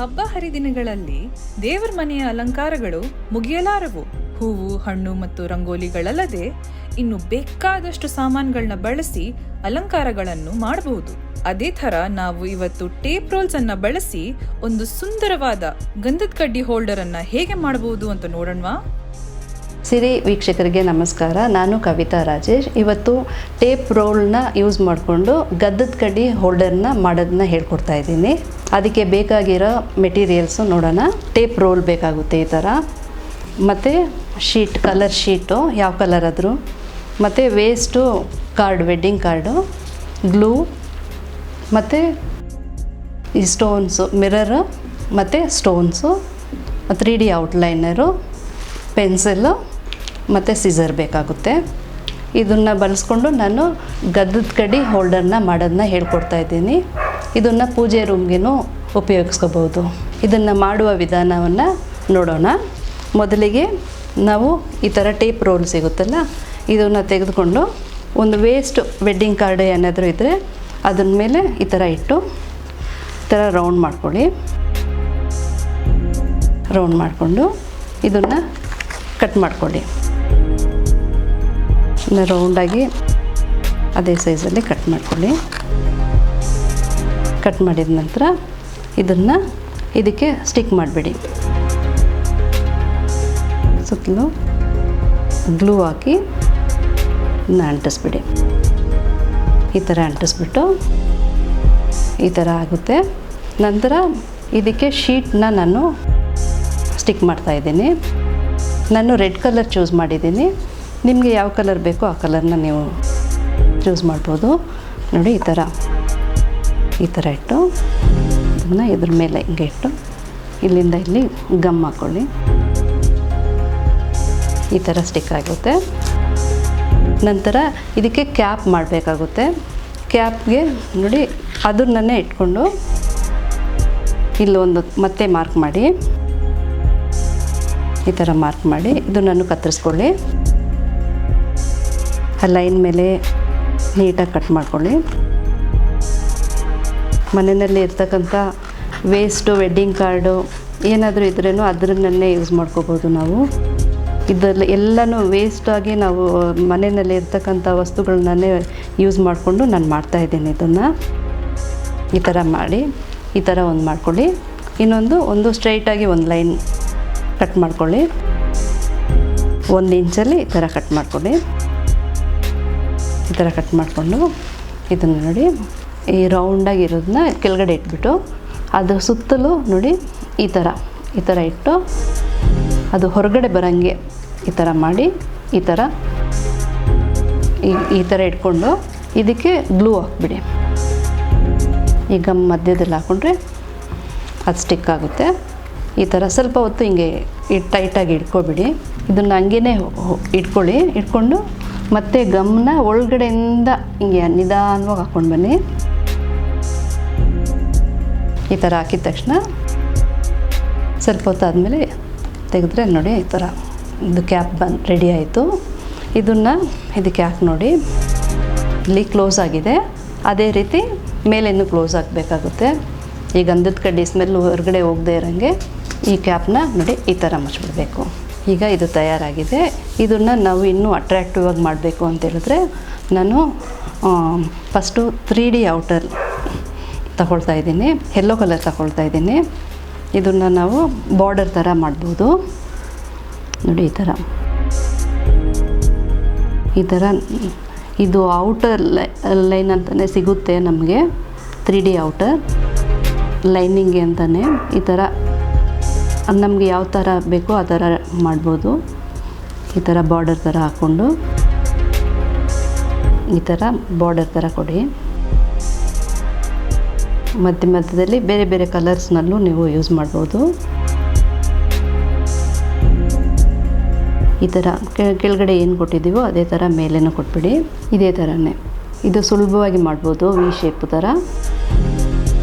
ಹಬ್ಬ ಹರಿದಿನಗಳಲ್ಲಿ ದೇವರ ಮನೆಯ ಅಲಂಕಾರಗಳು ಮುಗಿಯಲಾರವು. ಹೂವು, ಹಣ್ಣು ಮತ್ತು ರಂಗೋಲಿಗಳಲ್ಲದೆ ಇನ್ನು ಬೇಕಾದಷ್ಟು ಸಾಮಾನುಗಳನ್ನ ಬಳಸಿ ಅಲಂಕಾರಗಳನ್ನು ಮಾಡಬಹುದು. ಅದೇ ಥರ ನಾವು ಇವತ್ತು ಟೇಪ್ ರೋಲ್ಸ್ ಅನ್ನ ಬಳಸಿ ಒಂದು ಸುಂದರವಾದ ಗಂಧದ ಕಡ್ಡಿ ಹೋಲ್ಡರ್ ಅನ್ನ ಹೇಗೆ ಮಾಡಬಹುದು ಅಂತ ನೋಡೋಣವಾ? ಸಿರಿ ವೀಕ್ಷಕರಿಗೆ ನಮಸ್ಕಾರ. ನಾನು ಕವಿತಾ ರಾಜೇಶ್. ಇವತ್ತು ಟೇಪ್ ರೋಲ್ನ ಯೂಸ್ ಮಾಡಿಕೊಂಡು ಗಂಧದ ಕಡ್ಡಿ ಹೋಲ್ಡರ್ನ ಮಾಡೋದನ್ನ ಹೇಳ್ಕೊಡ್ತಾ ಇದ್ದೀನಿ. ಅದಕ್ಕೆ ಬೇಕಾಗಿರೋ ಮೆಟೀರಿಯಲ್ಸು ನೋಡೋಣ. ಟೇಪ್ ರೋಲ್ ಬೇಕಾಗುತ್ತೆ ಈ ಥರ, ಮತ್ತು ಶೀಟ್, ಕಲರ್ ಶೀಟು ಯಾವ ಕಲರ್ ಆದರೂ, ಮತ್ತು waste card, wedding card, glue, ಮತ್ತು ಈ ಸ್ಟೋನ್ಸು, ಮಿರರು ಮತ್ತು ಸ್ಟೋನ್ಸು, 3D ಔಟ್ಲೈನರು, ಪೆನ್ಸಿಲು ಮತ್ತು ಸಿಸರ್ ಬೇಕಾಗುತ್ತೆ. ಇದನ್ನು ಬಳಸ್ಕೊಂಡು ನಾನು ಗಂಧದ ಕಡ್ಡಿ ಹೋಲ್ಡರ್ನ ಮಾಡೋದನ್ನ ಹೇಳ್ಕೊಡ್ತಾ ಇದ್ದೀನಿ. ಇದನ್ನು ಪೂಜೆ ರೂಮ್ಗೂ ಉಪಯೋಗಿಸ್ಕೋಬೋದು. ಇದನ್ನು ಮಾಡುವ ವಿಧಾನವನ್ನು ನೋಡೋಣ. ಮೊದಲಿಗೆ ನಾವು ಈ ಥರ ಟೇಪ್ ರೋಲ್ ಸಿಗುತ್ತಲ್ಲ, ಇದನ್ನು ತೆಗೆದುಕೊಂಡು ಒಂದು ವೇಸ್ಟ್ ವೆಡ್ಡಿಂಗ್ ಕಾರ್ಡ್ ಏನಾದರೂ ಇದ್ದರೆ ಅದರ ಮೇಲೆ ಈ ಥರ ಇಟ್ಟು ಈ ಥರ ರೌಂಡ್ ಮಾಡ್ಕೊಳ್ಳಿ. ರೌಂಡ್ ಮಾಡಿಕೊಂಡು ಇದನ್ನು ಕಟ್ ಮಾಡ್ಕೊಳ್ಳಿ. ರೌಂಡಾಗಿ ಅದೇ ಸೈಜಲ್ಲಿ ಕಟ್ ಮಾಡ್ಕೊಳ್ಳಿ. ಕಟ್ ಮಾಡಿದ ನಂತರ ಇದನ್ನು ಇದಕ್ಕೆ ಸ್ಟಿಕ್ ಮಾಡಿಬಿಡಿ. ಸುತ್ತಲೂ ಗ್ಲೂ ಹಾಕಿ ಇದನ್ನ ಅಂಟಿಸ್ಬಿಡಿ. ಈ ಥರ ಅಂಟಿಸ್ಬಿಟ್ಟು ಈ ಥರ ಆಗುತ್ತೆ. ನಂತರ ಇದಕ್ಕೆ ಶೀಟ್ನ ನಾನು ಸ್ಟಿಕ್ ಮಾಡ್ತಾಯಿದ್ದೀನಿ. ನಾನು ರೆಡ್ ಕಲರ್ ಚೂಸ್ ಮಾಡಿದ್ದೀನಿ. ನಿಮಗೆ ಯಾವ ಕಲರ್ ಬೇಕೋ ಆ ಕಲರ್ನ ನೀವು ಚೂಸ್ ಮಾಡ್ಬೋದು. ನೋಡಿ, ಈ ಥರ ಇಟ್ಟು ಇದನ್ನು ಇದ್ರ ಮೇಲೆ ಹಿಂಗೆ ಇಟ್ಟು ಇಲ್ಲಿಂದ ಇಲ್ಲಿ ಗಮ್ ಹಾಕ್ಕೊಳ್ಳಿ. ಈ ಥರ ಸ್ಟಿಕ್ ಆಗುತ್ತೆ. ನಂತರ ಇದಕ್ಕೆ ಕ್ಯಾಪ್ ಮಾಡಬೇಕಾಗುತ್ತೆ. ಕ್ಯಾಪ್ಗೆ ನೋಡಿ ಅದನ್ನೇ ಇಟ್ಕೊಂಡು ಇಲ್ಲೊಂದು ಮತ್ತೆ ಮಾರ್ಕ್ ಮಾಡಿ, ಈ ಥರ ಮಾರ್ಕ್ ಮಾಡಿ ಇದನ್ನು ಕತ್ತರಿಸ್ಕೊಳ್ಳಿ. ಆ ಲೈನ್ ಮೇಲೆ ನೀಟಾಗಿ ಕಟ್ ಮಾಡ್ಕೊಳ್ಳಿ. ಮನೆಯಲ್ಲಿ ಇರ್ತಕ್ಕಂಥ ವೇಸ್ಟು, ವೆಡ್ಡಿಂಗ್ ಕಾರ್ಡು ಏನಾದರೂ ಇದ್ರೂ ಅದರನ್ನೇ ಯೂಸ್ ಮಾಡ್ಕೋಬೋದು ನಾವು. ಇದರಲ್ಲಿ ಎಲ್ಲನೂ ವೇಸ್ಟಾಗಿ ನಾವು ಮನೆಯಲ್ಲಿ ಇರ್ತಕ್ಕಂಥ ವಸ್ತುಗಳನ್ನೇ ಯೂಸ್ ಮಾಡಿಕೊಂಡು ನಾನು ಮಾಡ್ತಾಯಿದ್ದೀನಿ. ಇದನ್ನು ಈ ಥರ ಮಾಡಿ ಈ ಥರ ಒಂದು ಮಾಡ್ಕೊಳ್ಳಿ. ಒಂದು ಸ್ಟ್ರೈಟಾಗಿ ಒಂದು ಲೈನ್ ಕಟ್ ಮಾಡ್ಕೊಳ್ಳಿ. 1 ಇಂಚಲ್ಲಿ ಈ ಥರ ಕಟ್ ಮಾಡ್ಕೊಳ್ಳಿ. ಈ ಥರ ಕಟ್ ಮಾಡಿಕೊಂಡು ಇದನ್ನು ನೋಡಿ ಈ ರೌಂಡಾಗಿರೋದನ್ನ ಕೆಳಗಡೆ ಇಟ್ಬಿಟ್ಟು ಅದು ಸುತ್ತಲೂ ನೋಡಿ ಈ ಥರ ಇಟ್ಟು ಅದು ಹೊರಗಡೆ ಬರೋಂಗೆ ಈ ಥರ ಮಾಡಿ ಈ ಥರ ಇಟ್ಕೊಂಡು ಇದಕ್ಕೆ ಗ್ಲೂ ಹಾಕ್ಬಿಡಿ. ಈ ಗಮ್ ಮಧ್ಯದಲ್ಲಿ ಹಾಕ್ಕೊಂಡ್ರೆ ಅದು ಸ್ಟಿಕ್ ಆಗುತ್ತೆ. ಈ ಥರ ಸ್ವಲ್ಪ ಹೊತ್ತು ಹಿಂಗೆ ಟೈಟಾಗಿ ಇಟ್ಕೊಬಿಡಿ. ಇದನ್ನು ಹಂಗೇ ಇಟ್ಕೊಂಡು ಮತ್ತೆ ಗಮ್ನ ಒಳಗಡೆಯಿಂದ ಹಿಂಗೆ ನಿಧಾನವಾಗಿ ಹಾಕ್ಕೊಂಡು ಬನ್ನಿ. ಈ ಥರ ಹಾಕಿದ ತಕ್ಷಣ ಸ್ವಲ್ಪ ಹೊತ್ತು ಆದಮೇಲೆ ತೆಗೆದ್ರೆ ನೋಡಿ ಈ ಥರ ಇದು ಕ್ಯಾಪ್ ರೆಡಿ ಆಯಿತು. ಇದಕ್ಕೆ ಹಾಕಿ ನೋಡಿ, ಇಲ್ಲಿ ಕ್ಲೋಸ್ ಆಗಿದೆ. ಅದೇ ರೀತಿ ಮೇಲೇನು ಕ್ಲೋಸ್ ಹಾಕಬೇಕಾಗುತ್ತೆ. ಈ ಗಂಧದ ಕಡ್ಡಿ ಸ್ಮೆಲ್ ಹೊರಗಡೆ ಹೋಗದೆ ಇರೋಂಗೆ ಈ ಕ್ಯಾಪ್ನ ನೋಡಿ ಈ ಥರ ಮುಚ್ಚಿಬಿಡಬೇಕು. ಈಗ ಇದು ತಯಾರಾಗಿದೆ. ಇದನ್ನು ನಾವು ಇನ್ನೂ ಅಟ್ರ್ಯಾಕ್ಟಿವ್ ಆಗಿ ಮಾಡಬೇಕು ಅಂತೇಳಿದ್ರೆ ನಾನು ಫಸ್ಟು 3D ಔಟರ್ ತಗೊಳ್ತಾ ಇದ್ದೀನಿ. ಯೆಲ್ಲೋ ಕಲರ್ ತಗೊಳ್ತಾ ಇದ್ದೀನಿ. ಇದನ್ನು ನಾವು ಬಾರ್ಡರ್ ಥರ ಮಾಡ್ಬೋದು. ನೋಡಿ ಈ ಥರ ಇದು ಔಟರ್ ಲೈನ್ ಅಂತಲೇ ಸಿಗುತ್ತೆ ನಮಗೆ. 3D ಔಟರ್ ಲೈನಿಂಗ್ಗೆ ಅಂತಲೇ ಈ ಥರ ನಮಗೆ ಯಾವ ಥರ ಬೇಕೋ ಆ ಥರ ಮಾಡ್ಬೋದು. ಈ ಥರ ಬಾರ್ಡರ್ ಥರ ಹಾಕ್ಕೊಂಡು ಈ ಥರ ಬಾರ್ಡರ್ ಥರ ಕೊಡಿ. ಮಧ್ಯದಲ್ಲಿ ಬೇರೆ ಬೇರೆ ಕಲರ್ಸ್ನಲ್ಲೂ ನೀವು ಯೂಸ್ ಮಾಡ್ಬೋದು. ಈ ಥರ ಕೆಳಗಡೆ ಏನು ಕೊಟ್ಟಿದ್ದೀವೋ ಅದೇ ಥರ ಮೇಲೇನೂ ಕೊಟ್ಬಿಡಿ. ಇದೇ ಥರನೇ ಇದು ಸುಲಭವಾಗಿ ಮಾಡ್ಬೋದು. ವಿ ಶೇಪ್ ಥರ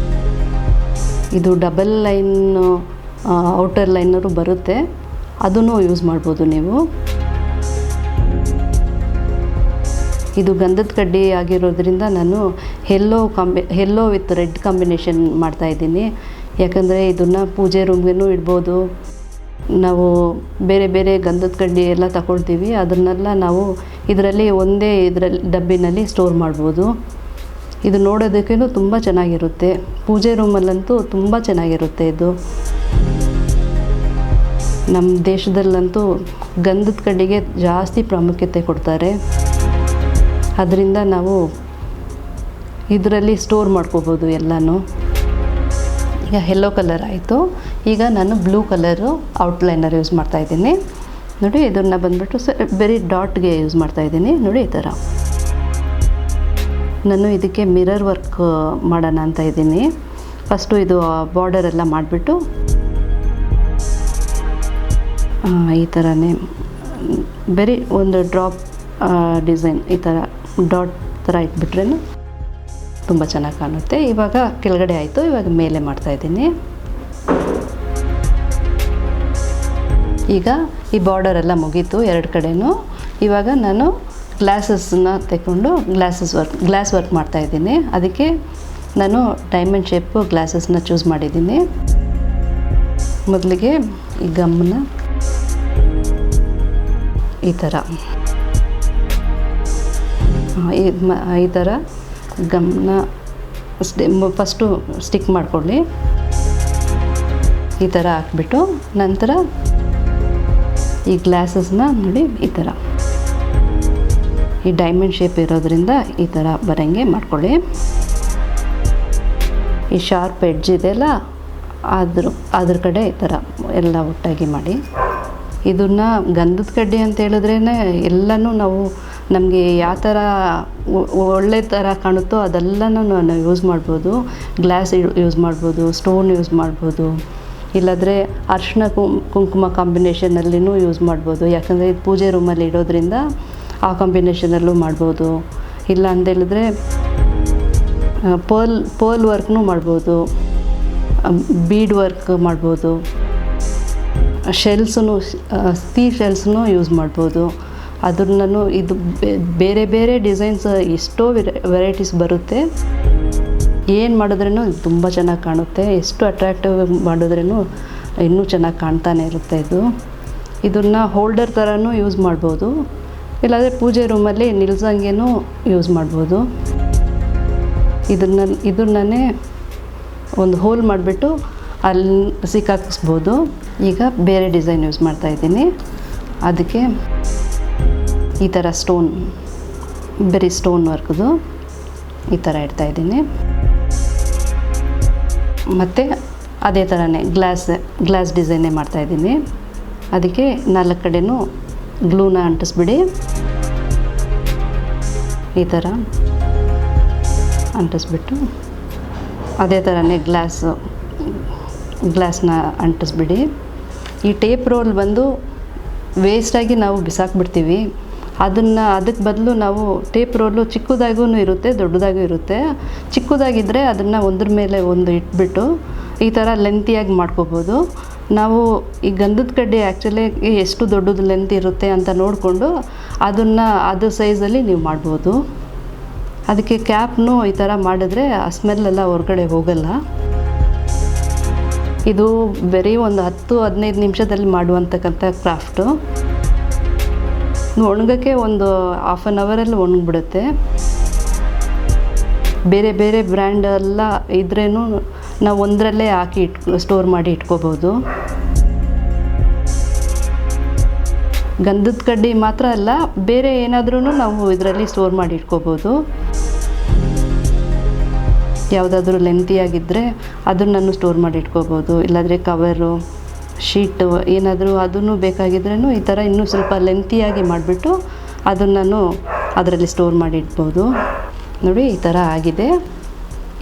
ಇದು ಡಬಲ್ ಲೈನು ಔಟರ್ ಲೈನರು ಬರುತ್ತೆ, ಅದನ್ನು ಯೂಸ್ ಮಾಡ್ಬೋದು ನೀವು. ಇದು ಗಂಧದ ಕಡ್ಡಿ ಆಗಿರೋದ್ರಿಂದ ನಾನು ಯೆಲ್ಲೋ ವಿತ್ ರೆಡ್ ಕಾಂಬಿನೇಷನ್ ಮಾಡ್ತಾಯಿದ್ದೀನಿ. ಯಾಕಂದರೆ ಇದನ್ನು ಪೂಜೆ ರೂಮ್ಗೂ ಇಡ್ಬೋದು. ನಾವು ಬೇರೆ ಬೇರೆ ಗಂಧದ ಕಡ್ಡಿ ಎಲ್ಲ ತಗೊಳ್ತೀವಿ, ಅದನ್ನೆಲ್ಲ ನಾವು ಇದರಲ್ಲಿ ಒಂದೇ ಡಬ್ಬಿನಲ್ಲಿ ಸ್ಟೋರ್ ಮಾಡ್ಬೋದು. ಇದು ನೋಡೋದಕ್ಕೂ ತುಂಬ ಚೆನ್ನಾಗಿರುತ್ತೆ. ಪೂಜೆ ರೂಮಲ್ಲಂತೂ ತುಂಬ ಚೆನ್ನಾಗಿರುತ್ತೆ ಇದು. ನಮ್ಮ ದೇಶದಲ್ಲಂತೂ ಗಂಧದ ಕಡ್ಡಿಗೆ ಜಾಸ್ತಿ ಪ್ರಾಮುಖ್ಯತೆ ಕೊಡ್ತಾರೆ. ಅದರಿಂದ ನಾವು ಇದರಲ್ಲಿ ಸ್ಟೋರ್ ಮಾಡ್ಕೋಬೋದು ಎಲ್ಲನೂ. ಈಗ ಯೆಲ್ಲೋ ಕಲರ್ ಆಯಿತು. ಈಗ ನಾನು ಬ್ಲೂ ಕಲರು ಔಟ್ಲೈನರ್ ಯೂಸ್ ಮಾಡ್ತಾಯಿದ್ದೀನಿ. ನೋಡಿ, ಇದನ್ನು ಬಂದುಬಿಟ್ಟು ಬರೀ ಡಾಟ್ಗೆ ಯೂಸ್ ಮಾಡ್ತಾಯಿದ್ದೀನಿ. ನೋಡಿ, ಈ ಥರ ನಾನು ಇದಕ್ಕೆ ಮಿರರ್ ವರ್ಕ್ ಮಾಡೋಣ ಅಂತ ಇದ್ದೀನಿ. ಫಸ್ಟು ಇದು ಬಾರ್ಡರೆಲ್ಲ ಮಾಡಿಬಿಟ್ಟು ಈ ಥರನೇ ಬರೀ ಒಂದು ಡ್ರಾಪ್ ಡಿಸೈನ್ ಈ ಥರ ಡಾಟ್ ಥರ ಇಟ್ಬಿಟ್ರೆ ತುಂಬ ಚೆನ್ನಾಗಿ ಕಾಣುತ್ತೆ. ಇವಾಗ ಕೆಳಗಡೆ ಆಯಿತು, ಇವಾಗ ಮೇಲೆ ಮಾಡ್ತಾಯಿದ್ದೀನಿ. ಈಗ ಈ ಬಾರ್ಡರೆಲ್ಲ ಮುಗೀತು ಎರಡು ಕಡೆನೂ. ಇವಾಗ ನಾನು ಗ್ಲಾಸಸ್ನ ತೆಗೊಂಡು ಗ್ಲಾಸ್ ವರ್ಕ್ ಮಾಡ್ತಾಯಿದ್ದೀನಿ. ಅದಕ್ಕೆ ನಾನು ಡೈಮಂಡ್ ಶೇಪು ಗ್ಲಾಸಸ್ನ ಚೂಸ್ ಮಾಡಿದ್ದೀನಿ. ಮೊದಲಿಗೆ ಈ ಗಮ್ಮನ್ನ ಈ ಥರ ಈ ಥರ ಗಮ್ನ ಫಸ್ಟು ಸ್ಟಿಕ್ ಮಾಡಿಕೊಳ್ಳಿ. ಈ ಥರ ಹಾಕ್ಬಿಟ್ಟು ನಂತರ ಈ ಗ್ಲಾಸಸ್ನ ನೋಡಿ ಈ ಥರ ಈ ಡೈಮಂಡ್ ಶೇಪ್ ಇರೋದ್ರಿಂದ ಈ ಥರ ಬರೋಂಗೆ ಮಾಡ್ಕೊಳ್ಳಿ. ಈ ಶಾರ್ಪ್ ಎಡ್ಜ್ ಇದೆಯಲ್ಲ ಅದ್ರ ಕಡೆ ಈ ಥರ ಎಲ್ಲ ಒಟ್ಟಾಗಿ ಮಾಡಿ. ಇದನ್ನು ಗಂಧದ ಕಡ್ಡಿ ಅಂತ ಹೇಳಿದ್ರೇ ಎಲ್ಲನೂ ನಾವು ನಮಗೆ ಯಾವ ಥರ ಒಳ್ಳೆ ಥರ ಕಾಣುತ್ತೋ ಅದೆಲ್ಲನೂ ನಾವು ಯೂಸ್ ಮಾಡ್ಬೋದು. ಗ್ಲಾಸ್ ಯೂಸ್ ಮಾಡ್ಬೋದು, ಸ್ಟೋನ್ ಯೂಸ್ ಮಾಡ್ಬೋದು, ಇಲ್ಲಾಂದರೆ ಅರಿಶಿನ ಕುಂಕುಮ ಕಾಂಬಿನೇಷನಲ್ಲಿನೂ ಯೂಸ್ ಮಾಡ್ಬೋದು. ಯಾಕಂದರೆ ಇದು ಪೂಜೆ ರೂಮಲ್ಲಿ ಇಡೋದ್ರಿಂದ ಆ ಕಾಂಬಿನೇಷನಲ್ಲೂ ಮಾಡ್ಬೋದು. ಇಲ್ಲ ಅಂತೇಳಿದ್ರೆ ಪರ್ಲ್ ವರ್ಕ್ನೂ ಮಾಡ್ಬೋದು, ಬೀಡ್ ವರ್ಕ್ ಮಾಡ್ಬೋದು, ಶೆಲ್ಸೂ ಶೆಲ್ಸ್ನೂ ಯೂಸ್ ಮಾಡ್ಬೋದು. ಅದನ್ನು ಇದು ಬೇರೆ ಬೇರೆ ಡಿಸೈನ್ಸ್ ಎಷ್ಟೋ ವೆರೈಟೀಸ್ ಬರುತ್ತೆ. ಏನು ಮಾಡಿದ್ರೂ ತುಂಬ ಚೆನ್ನಾಗಿ ಕಾಣುತ್ತೆ. ಎಷ್ಟು ಅಟ್ರಾಕ್ಟಿವ್ ಮಾಡಿದ್ರೂ ಇನ್ನೂ ಚೆನ್ನಾಗಿ ಕಾಣ್ತಾನೆ ಇರುತ್ತೆ ಇದು. ಇದನ್ನು ಹೋಲ್ಡರ್ ಥರನೂ ಯೂಸ್ ಮಾಡ್ಬೋದು, ಇಲ್ಲಾಂದರೆ ಪೂಜೆ ರೂಮಲ್ಲಿ ನಿಲ್ಸಂಗೆನೂ ಯೂಸ್ ಮಾಡ್ಬೋದು. ಇದನ್ನೇ ಒಂದು ಹೋಲ್ ಮಾಡಿಬಿಟ್ಟು ಅಲ್ಲಿ ಸಿಕ್ಕಾಕಿಸ್ಬೋದು. ಈಗ ಬೇರೆ ಡಿಸೈನ್ ಯೂಸ್ ಮಾಡ್ತಾಯಿದ್ದೀನಿ. ಅದಕ್ಕೆ ಈ ಥರ ಸ್ಟೋನ್, ಬರೀ ಸ್ಟೋನ್ ವರ್ಕ್ದು ಈ ಥರ ಇಡ್ತಾಯಿದ್ದೀನಿ. ಮತ್ತು ಅದೇ ಥರನೇ ಗ್ಲಾಸ್ ಡಿಸೈನೇ ಮಾಡ್ತಾಯಿದ್ದೀನಿ. ಅದಕ್ಕೆ 4 ಕಡೆನೂ ಗ್ಲೂನ ಅಂಟಿಸ್ಬಿಡಿ. ಈ ಥರ ಅಂಟಿಸ್ಬಿಟ್ಟು ಅದೇ ಥರನೇ ಗ್ಲಾಸ್ನ ಅಂಟಿಸ್ಬಿಡಿ. ಈ ಟೇಪ್ ರೋಲ್ ಬಂದು ವೇಸ್ಟಾಗಿ ನಾವು ಬಿಸಾಕ್ಬಿಡ್ತೀವಿ. ಅದಕ್ಕೆ ಬದಲು ನಾವು ಟೇಪ್ ರೋಲು ಚಿಕ್ಕದಾಗೂ ಇರುತ್ತೆ, ದೊಡ್ಡದಾಗೂ ಇರುತ್ತೆ. ಚಿಕ್ಕದಾಗಿದ್ದರೆ ಅದನ್ನು ಒಂದ್ರ ಮೇಲೆ ಒಂದು ಇಟ್ಬಿಟ್ಟು ಈ ಥರ ಲೆಂತಿಯಾಗಿ ಮಾಡ್ಕೋಬೋದು. ನಾವು ಈ ಗಂಧದ ಕಡ್ಡಿ ಆ್ಯಕ್ಚುಲಿ ಎಷ್ಟು ದೊಡ್ಡದು ಲೆಂತ್ ಇರುತ್ತೆ ಅಂತ ನೋಡಿಕೊಂಡು ಅದು ಸೈಜಲ್ಲಿ ನೀವು ಮಾಡ್ಬೋದು. ಅದಕ್ಕೆ ಕ್ಯಾಪ್ನು ಈ ಥರ ಮಾಡಿದ್ರೆ ಆ ಸ್ಮೆಲ್ಲೆಲ್ಲ ಹೊರಗಡೆ ಹೋಗಲ್ಲ. ಇದು ಬರೀ ಒಂದು 10-15 ನಿಮಿಷದಲ್ಲಿ ಮಾಡುವಂತಕ್ಕಂಥ ಕ್ರಾಫ್ಟು. ಒಣಗೋಕ್ಕೆ ಒಂದು ಹಾಫ್ ಆನ್ ಅವರಲ್ಲಿ ಒಣಗಿಬಿಡುತ್ತೆ. ಬೇರೆ ಬೇರೆ ಬ್ರ್ಯಾಂಡ್ ಎಲ್ಲ ಇದ್ರೇನು ನಾವು ಒಂದರಲ್ಲೇ ಹಾಕಿ ಸ್ಟೋರ್ ಮಾಡಿ ಇಟ್ಕೋಬೋದು. ಗಂಧದ ಕಡ್ಡಿ ಮಾತ್ರ ಅಲ್ಲ, ಬೇರೆ ಏನಾದ್ರೂ ನಾವು ಇದರಲ್ಲಿ ಸ್ಟೋರ್ ಮಾಡಿ ಇಟ್ಕೋಬೋದು. ಯಾವುದಾದ್ರೂ ಲೆಂತಿಯಾಗಿದ್ದರೆ ಅದನ್ನು ಸ್ಟೋರ್ ಮಾಡಿ ಇಟ್ಕೋಬೋದು. ಇಲ್ಲಾಂದರೆ ಕವರು, ಶೀಟು ಏನಾದರೂ ಅದನ್ನು ಬೇಕಾಗಿದ್ರೂ ಈ ಥರ ಇನ್ನೂ ಸ್ವಲ್ಪ ಲೆಂತಿಯಾಗಿ ಮಾಡಿಬಿಟ್ಟು ಅದನ್ನು ಅದರಲ್ಲಿ ಸ್ಟೋರ್ ಮಾಡಿ ಇಡ್ಬೋದು. ನೋಡಿ, ಈ ಥರ ಆಗಿದೆ.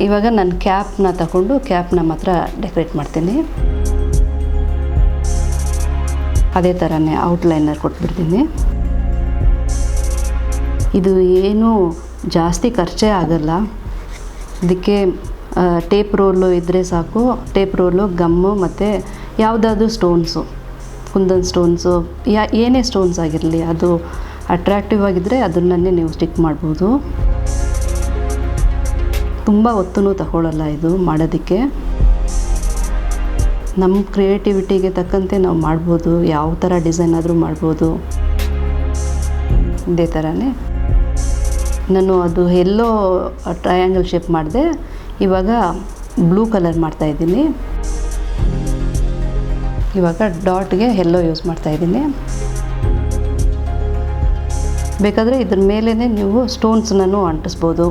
ಇವಾಗ ನಾನು ಕ್ಯಾಪ್ನ ತಗೊಂಡು ಕ್ಯಾಪ್ನ ಮಾತ್ರ ಡೆಕೋರೇಟ್ ಮಾಡ್ತೀನಿ. ಅದೇ ಥರನೇ ಔಟ್ಲೈನರ್ ಕೊಟ್ಬಿಡ್ತೀನಿ. ಇದು ಏನೂ ಜಾಸ್ತಿ ಖರ್ಚೇ ಆಗಲ್ಲ. ಅದಕ್ಕೆ ಟೇಪ್ ರೋಲು ಇದ್ದರೆ ಸಾಕು. ಟೇಪ್ ರೋಲು, ಗಮ್ಮು ಮತ್ತು ಯಾವುದಾದ್ರೂ ಸ್ಟೋನ್ಸು, ಕುಂದನ್ ಸ್ಟೋನ್ಸು, ಏನೇ ಸ್ಟೋನ್ಸ್ ಆಗಿರಲಿ, ಅದು ಅಟ್ರಾಕ್ಟಿವ್ ಆಗಿದ್ದರೆ ಅದನ್ನೇ ನೀವು ಸ್ಟಿಕ್ ಮಾಡ್ಬೋದು. ತುಂಬ ಹೊತ್ತೂ ತಗೊಳ್ಳಲ್ಲ ಇದು ಮಾಡೋದಕ್ಕೆ. ನಮ್ಮ ಕ್ರಿಯೇಟಿವಿಟಿಗೆ ತಕ್ಕಂತೆ ನಾವು ಮಾಡ್ಬೋದು, ಯಾವ ಥರ ಡಿಸೈನ್ ಆದರೂ ಮಾಡ್ಬೋದು. ಇದೇ ಥರನೇ ನಾನು ಅದು ಎಲ್ಲೋ ಟ್ರಯಾಂಗಲ್ ಶೇಪ್ ಮಾಡಿದೆ, ಇವಾಗ ಬ್ಲೂ ಕಲರ್ ಮಾಡ್ತಾಯಿದ್ದೀನಿ. ಇವಾಗ ಡಾಟ್ಗೆ ಎಲ್ಲೋ ಯೂಸ್ ಮಾಡ್ತಾಯಿದ್ದೀನಿ. ಬೇಕಾದರೆ ಇದ್ರ ಮೇಲೇ ನೀವು ಸ್ಟೋನ್ಸ್ನೂ ಅಂಟಿಸ್ಬೋದು.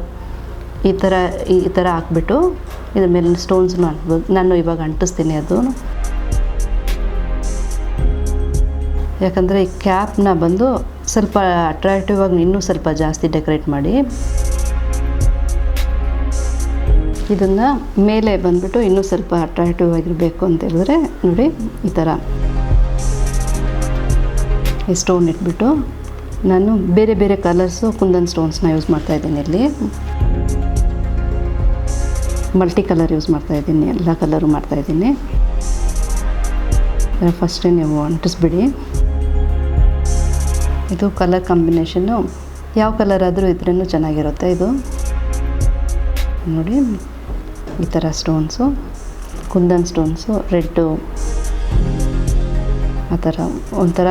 ಈ ಥರ ಹಾಕ್ಬಿಟ್ಟು ಇದ್ರ ಮೇಲೆ ಸ್ಟೋನ್ಸ್ನು ಅಂಟ್ಬೋದು. ನಾನು ಇವಾಗ ಅಂಟಿಸ್ತೀನಿ ಅದು, ಯಾಕಂದರೆ ಈ ಕ್ಯಾಪ್ನ ಬಂದು ಸ್ವಲ್ಪ ಅಟ್ರಾಕ್ಟಿವ್ ಆಗಿ ಇನ್ನೂ ಸ್ವಲ್ಪ ಜಾಸ್ತಿ ಡೆಕೋರೇಟ್ ಮಾಡಿ. ಇದನ್ನು ಮೇಲೆ ಬಂದುಬಿಟ್ಟು ಇನ್ನೂ ಸ್ವಲ್ಪ ಅಟ್ರಾಕ್ಟಿವ್ ಆಗಿರಬೇಕು ಅಂತ ಹೇಳಿದ್ರೆ ನೋಡಿ ಈ ಥರ ಈ ಸ್ಟೋನ್ ಇಟ್ಬಿಟ್ಟು ನಾನು ಬೇರೆ ಬೇರೆ ಕಲರ್ಸು ಕುಂದನ್ ಸ್ಟೋನ್ಸ್ನ ಯೂಸ್ ಮಾಡ್ತಾಯಿದ್ದೀನಿ. ಇಲ್ಲಿ ಮಲ್ಟಿ ಕಲರ್ ಯೂಸ್ ಮಾಡ್ತಾಯಿದ್ದೀನಿ, ಎಲ್ಲ ಕಲರು ಮಾಡ್ತಾಯಿದ್ದೀನಿ. ಫಸ್ಟೇ ನೀವು ಅಂಟಿಸ್ಬಿಡಿ. ಇದು ಕಲರ್ ಕಾಂಬಿನೇಷನ್ನು ಯಾವ ಕಲರ್ ಆದರೂ ಇದ್ರೂ ಚೆನ್ನಾಗಿರುತ್ತೆ. ಇದು ನೋಡಿ ಈ ಥರ ಸ್ಟೋನ್ಸು, ಕುಂದನ್ ಸ್ಟೋನ್ಸು, ರೆಡ್ಡು, ಆ ಥರ ಒಂಥರ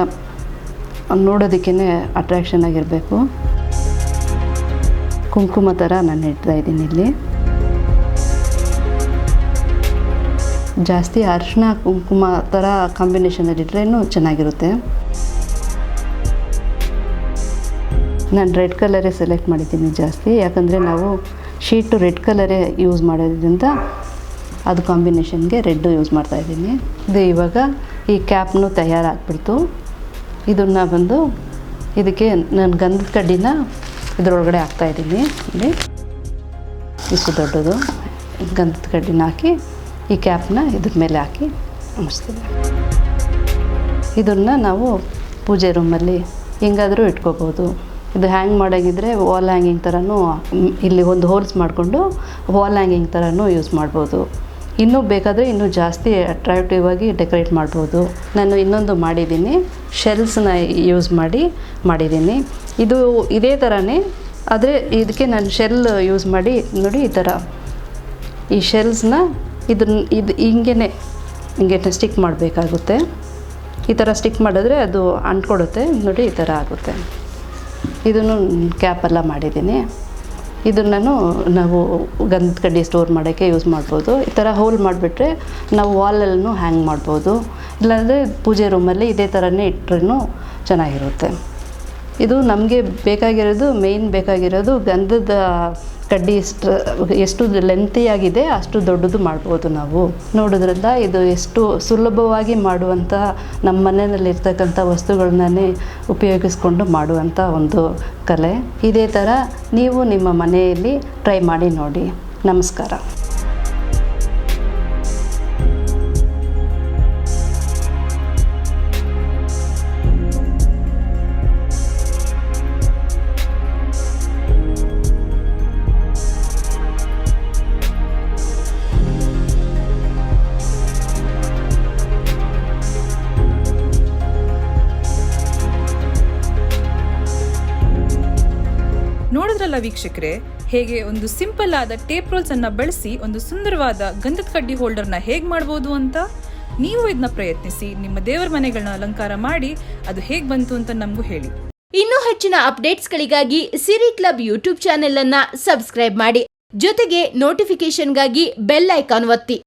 ನೋಡೋದಕ್ಕೇ ಅಟ್ರ್ಯಾಕ್ಷನ್ ಆಗಿರಬೇಕು. ಕುಂಕುಮ ಥರ ನಾನು ಇಡ್ತಾಯಿದ್ದೀನಿ. ಇಲ್ಲಿ ಜಾಸ್ತಿ ಅರಿಶಿನ ಕುಂಕುಮ ಥರ ಕಾಂಬಿನೇಷನಲ್ಲಿಟ್ರೇನು ಚೆನ್ನಾಗಿರುತ್ತೆ. ನಾನು ರೆಡ್ ಕಲರೇ ಸೆಲೆಕ್ಟ್ ಮಾಡಿದ್ದೀನಿ ಜಾಸ್ತಿ, ಯಾಕಂದರೆ ನಾವು ಶೀಟು ರೆಡ್ ಕಲರೇ ಯೂಸ್ ಮಾಡೋದ್ರಿಂದ ಅದು ಕಾಂಬಿನೇಷನ್ಗೆ ರೆಡ್ಡು ಯೂಸ್ ಮಾಡ್ತಾಯಿದ್ದೀನಿ. ಇದು ಇವಾಗ ಈ ಕ್ಯಾಪ್ನು ತಯಾರಾಗ್ಬಿಡ್ತು. ಇದನ್ನು ಬಂದು ಇದಕ್ಕೆ ನಾನು ಗಂಧದ ಕಡ್ಡಿನ ಇದರೊಳಗಡೆ ಹಾಕ್ತಾಯಿದ್ದೀನಿ. ಇಲ್ಲಿ ಇಷ್ಟು ದೊಡ್ಡದು ಗಂಧದ ಕಡ್ಡಿನ ಹಾಕಿ ಈ ಕ್ಯಾಪ್ನ ಇದ್ರ ಮೇಲೆ ಹಾಕಿ ಮುಗಿಸ್ತೀವಿ. ಇದನ್ನು ನಾವು ಪೂಜೆ ರೂಮಲ್ಲಿ ಹೆಂಗಾದರೂ ಇಟ್ಕೋಬೋದು. ಇದು ಹ್ಯಾಂಗ್ ಮಾಡೋಂಗಿದ್ರೆ ವಾಲ್ ಹ್ಯಾಂಗಿಂಗ್ ಥರನೂ ಇಲ್ಲಿ ಒಂದು ಹೋಲ್ಸ್ ಮಾಡಿಕೊಂಡು ವಾಲ್ ಹ್ಯಾಂಗಿಂಗ್ ಥರನೂ ಯೂಸ್ ಮಾಡ್ಬೋದು. ಇನ್ನೂ ಬೇಕಾದರೆ ಇನ್ನೂ ಜಾಸ್ತಿ ಅಟ್ರಾಕ್ಟಿವ್ ಆಗಿ ಡೆಕೋರೇಟ್ ಮಾಡ್ಬೋದು. ನಾನು ಇನ್ನೊಂದು ಮಾಡಿದ್ದೀನಿ, ಶೆಲ್ಸ್ನ ಯೂಸ್ ಮಾಡಿದ್ದೀನಿ. ಇದು ಇದೇ ಥರನೇ, ಆದರೆ ಇದಕ್ಕೆ ನಾನು ಶೆಲ್ ಯೂಸ್ ಮಾಡಿ ನೋಡಿ ಈ ಥರ ಈ ಶೆಲ್ಸ್ನ ಇದು ಹಿಂಗೆ ಸ್ಟಿಕ್ ಮಾಡಬೇಕಾಗುತ್ತೆ. ಈ ಥರ ಸ್ಟಿಕ್ ಮಾಡಿದ್ರೆ ಅದು ಅಂಟ್ಕೊಡುತ್ತೆ ನೋಡಿ, ಈ ಥರ ಆಗುತ್ತೆ. ಇದನ್ನು ಕ್ಯಾಪೆಲ್ಲ ಮಾಡಿದ್ದೀನಿ. ಇದನ್ನು ನಾವು ಗಂಧದ ಕಡ್ಡಿ ಸ್ಟೋರ್ ಮಾಡೋಕ್ಕೆ ಯೂಸ್ ಮಾಡ್ಬೋದು. ಈ ಥರ ಹೋಲ್ ಮಾಡಿಬಿಟ್ರೆ ನಾವು ವಾಲಲ್ಲೂ ಹ್ಯಾಂಗ್ ಮಾಡ್ಬೋದು. ಇಲ್ಲಾಂದರೆ ಪೂಜೆ ರೂಮಲ್ಲಿ ಇದೇ ಥರನೇ ಇಟ್ಟರೂ ಚೆನ್ನಾಗಿರುತ್ತೆ. ಇದು ನಮಗೆ ಮೇಯ್ನ್ ಬೇಕಾಗಿರೋದು ಗಂಧದ ಕಡ್ಡಿ ಎಷ್ಟು ಲೆಂತಿಯಾಗಿದೆ ಅಷ್ಟು ದೊಡ್ಡದು ಮಾಡ್ಬೋದು ನಾವು. ನೋಡೋದ್ರಿಂದ ಇದು ಎಷ್ಟು ಸುಲಭವಾಗಿ ಮಾಡುವಂಥ ನಮ್ಮ ಮನೆಯಲ್ಲಿರ್ತಕ್ಕಂಥ ವಸ್ತುಗಳನ್ನೇ ಉಪಯೋಗಿಸ್ಕೊಂಡು ಮಾಡುವಂಥ ಒಂದು ಕಲೆ. ಇದೇ ಥರ ನೀವು ನಿಮ್ಮ ಮನೆಯಲ್ಲಿ ಟ್ರೈ ಮಾಡಿ ನೋಡಿ. ನಮಸ್ಕಾರ. ನೋಡಿದ್ರಲ್ಲ ವೀಕ್ಷಕರೇ, ಹೇಗೆ ಒಂದು ಸಿಂಪಲ್ ಆದ ಟೇಪ್ ರೋಲ್ಸ್ ಅನ್ನ ಬಳಸಿ ಒಂದು ಸುಂದರವಾದ ಗಂಧದ ಕಡ್ಡಿ ಹೋಲ್ಡರ್ನ ಹೇಗೆ ಮಾಡ್ಬೋದು ಅಂತ. ನೀವು ಇದನ್ನ ಪ್ರಯತ್ನಿಸಿ ನಿಮ್ಮ ದೇವರ ಮನೆಗಳನ್ನ ಅಲಂಕಾರ ಮಾಡಿ ಅದು ಹೇಗೆ ಬಂತು ಅಂತ ನಮಗೂ ಹೇಳಿ. ಇನ್ನೂ ಹೆಚ್ಚಿನ ಅಪ್ಡೇಟ್ಸ್ಗಳಿಗಾಗಿ ಸಿರಿ ಕ್ಲಬ್ ಯೂಟ್ಯೂಬ್ ಚಾನೆಲ್ ಅನ್ನ ಸಬ್ಸ್ಕ್ರೈಬ್ ಮಾಡಿ. ಜೊತೆಗೆ ನೋಟಿಫಿಕೇಶನ್ಗಾಗಿ ಬೆಲ್ ಐಕಾನ್ ಒತ್ತಿ.